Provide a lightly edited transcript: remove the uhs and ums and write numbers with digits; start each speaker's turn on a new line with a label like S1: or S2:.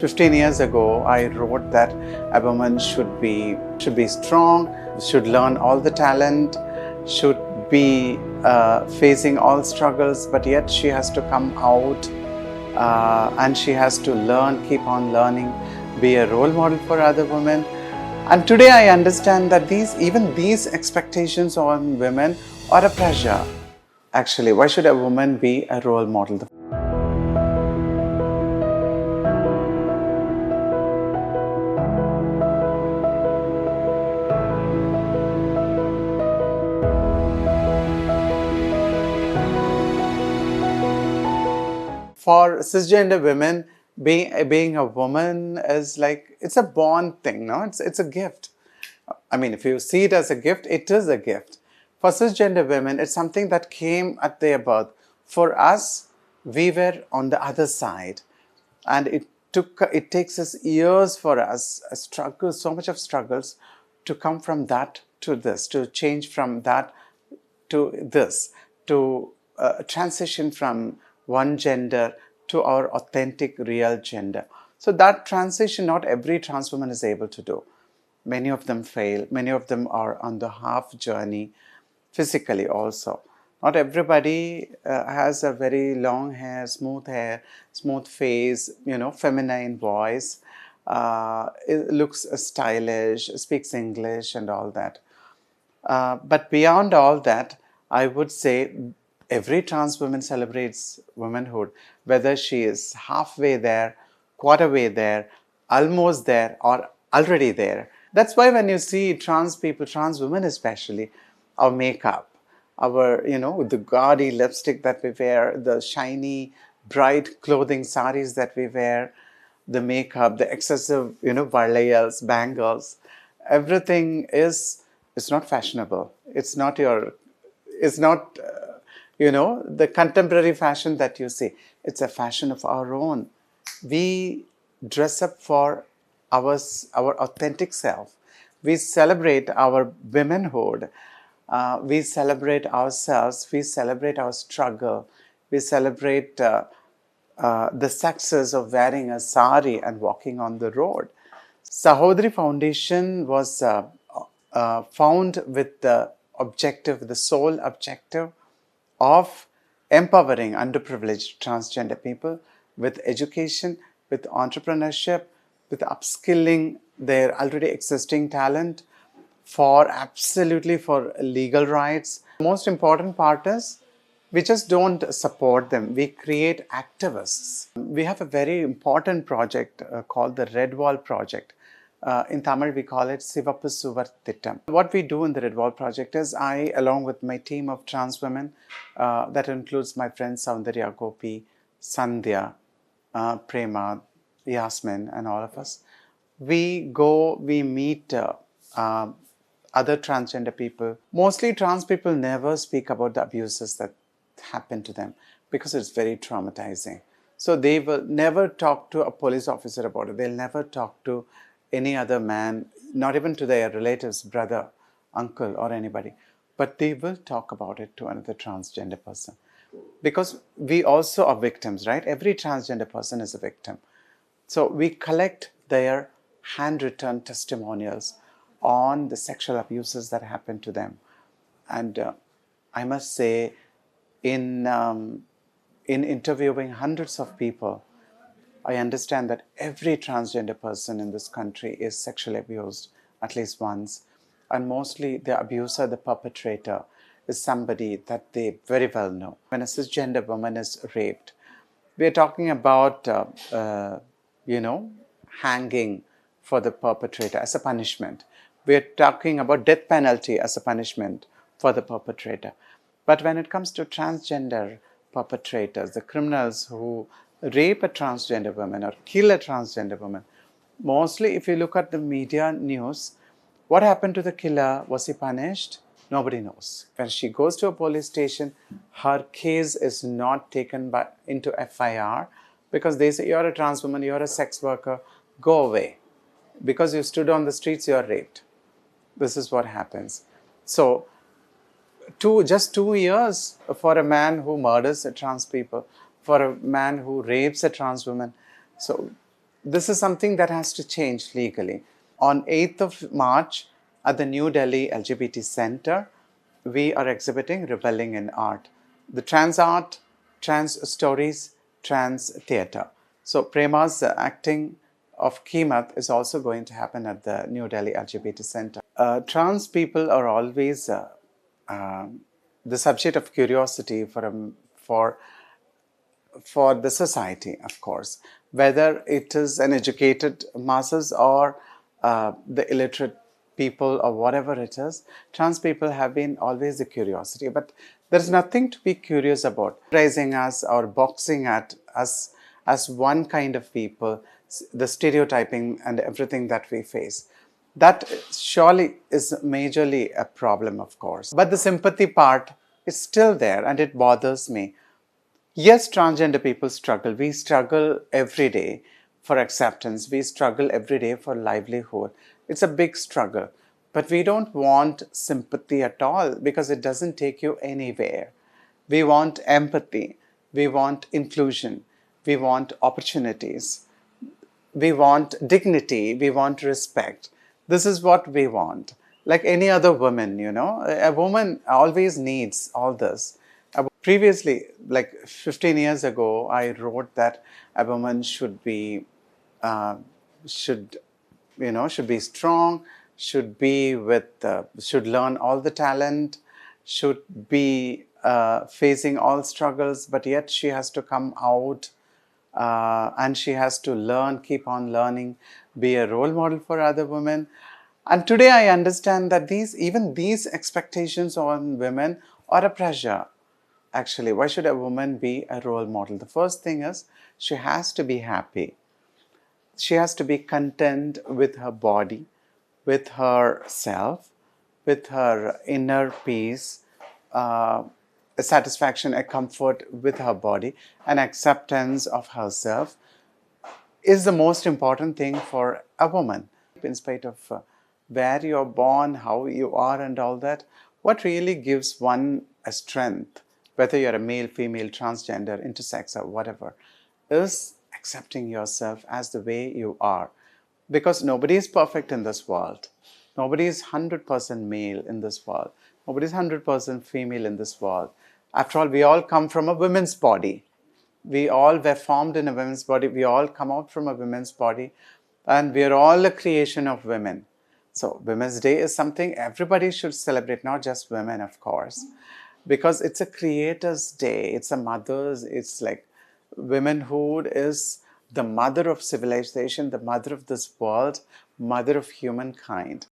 S1: 15 years ago, I wrote that a woman should be strong, should learn all the talent, should be facing all struggles, but yet she has to come out and she has to learn, keep on learning, be a role model for other women. And today I understand that even these expectations on women are a pressure. Actually, why should a woman be a role model? For cisgender women, being a woman is like, it's a born thing, no? It's a gift. I mean, if you see it as a gift, it is a gift. For cisgender women, it's something that came at their birth. For us, we were on the other side. And it takes us years for us, a struggle, so much of struggles, to come from that to this, to change from that to this, to transition from one gender to our authentic, real gender. So that transition, not every trans woman is able to do. Many of them fail. Many of them are on the half journey, physically also. Not everybody has a very long hair, smooth face, feminine voice, it looks stylish, speaks English and all that. But beyond all that, I would say every trans woman celebrates womanhood, whether she is halfway there, quarter way there, almost there, or already there. That's why when you see trans people, trans women especially, our makeup, our, the gaudy lipstick that we wear, the shiny, bright clothing, saris that we wear, the makeup, the excessive, valayals, bangles, everything is, it's not fashionable. It's not the contemporary fashion that you see. It's a fashion of our own. We dress up for our authentic self. We celebrate our womanhood. We celebrate ourselves. We celebrate our struggle. We celebrate the success of wearing a sari and walking on the road. Sahodri Foundation was found with the sole objective of empowering underprivileged transgender people with education, with entrepreneurship, with upskilling their already existing talent, for legal rights. The most important part is we just don't support them. We create activists. We have a very important project called the Red Wall Project. In Tamil, we call it Sivappu Suvar Thittam. What we do in the Red Wall Project is I, along with my team of trans women, that includes my friends Soundarya, Gopi, Sandhya, Prema, Yasmin, and all of us, we meet other transgender people. Mostly trans people never speak about the abuses that happen to them because it's very traumatizing. So they will never talk to a police officer about it. They'll never talk to any other man, not even to their relatives, brother, uncle, or anybody. But they will talk about it to another transgender person. Because we also are victims, right? Every transgender person is a victim. So we collect their handwritten testimonials on the sexual abuses that happen to them. And I must say, in interviewing hundreds of people, I understand that every transgender person in this country is sexually abused at least once. And mostly the abuser, the perpetrator, is somebody that they very well know. When a cisgender woman is raped, we are talking about, hanging for the perpetrator as a punishment. We are talking about death penalty as a punishment for the perpetrator. But when it comes to transgender perpetrators, the criminals who rape a transgender woman or kill a transgender woman, mostly if you look at the media news, what happened to the killer? Was he punished? Nobody knows. When she goes to a police station, her case is not taken into FIR because they say, you're a trans woman, you're a sex worker, go away. Because you stood on the streets, you're raped. This is what happens. So, just 2 years for a man who murders a trans people, for a man who rapes a trans woman. So this is something that has to change legally. On 8th of March at the New Delhi LGBT Center, we are exhibiting Rebelling in Art, the trans art, trans stories, trans theatre. So Prema's acting of Kimat is also going to happen at the New Delhi LGBT Center. Trans people are always the subject of curiosity for the society, of course, whether it is an educated masses or the illiterate people or whatever it is. Trans people have been always the curiosity, but there's nothing to be curious about. Raising us or boxing at us as one kind of people, the stereotyping and everything that we face. That surely is majorly a problem, of course. But the sympathy part is still there and it bothers me. Yes, transgender people struggle. We struggle every day for acceptance. We struggle every day for livelihood. It's a big struggle. But we don't want sympathy at all because it doesn't take you anywhere. We want empathy. We want inclusion. We want opportunities. We want dignity. We want respect. This is what we want. Like any other woman, a woman always needs all this. Previously, like 15 years ago, I wrote that a woman should be, should, should be strong, should be should learn all the talent, should be facing all struggles, but yet she has to come out and she has to learn, keep on learning, be a role model for other women. And today I understand that even these expectations on women are a pressure. Actually, why should a woman be a role model? The first thing is she has to be happy. She has to be content with her body, with herself, with her inner peace, a satisfaction, a comfort with her body, an acceptance of herself is the most important thing for a woman. In spite of where you're born, how you are and all that, what really gives one a strength, whether you're a male, female, transgender, intersex or whatever, is accepting yourself as the way you are. Because nobody is perfect in this world. Nobody is 100% male in this world. Nobody is 100% female in this world. After all, we all come from a woman's body. We all were formed in a woman's body. We all come out from a woman's body. And we are all a creation of women. So Women's Day is something everybody should celebrate, not just women, of course. Because it's a creator's day. It's a mother's, it's like womanhood is the mother of civilization, the mother of this world, mother of humankind.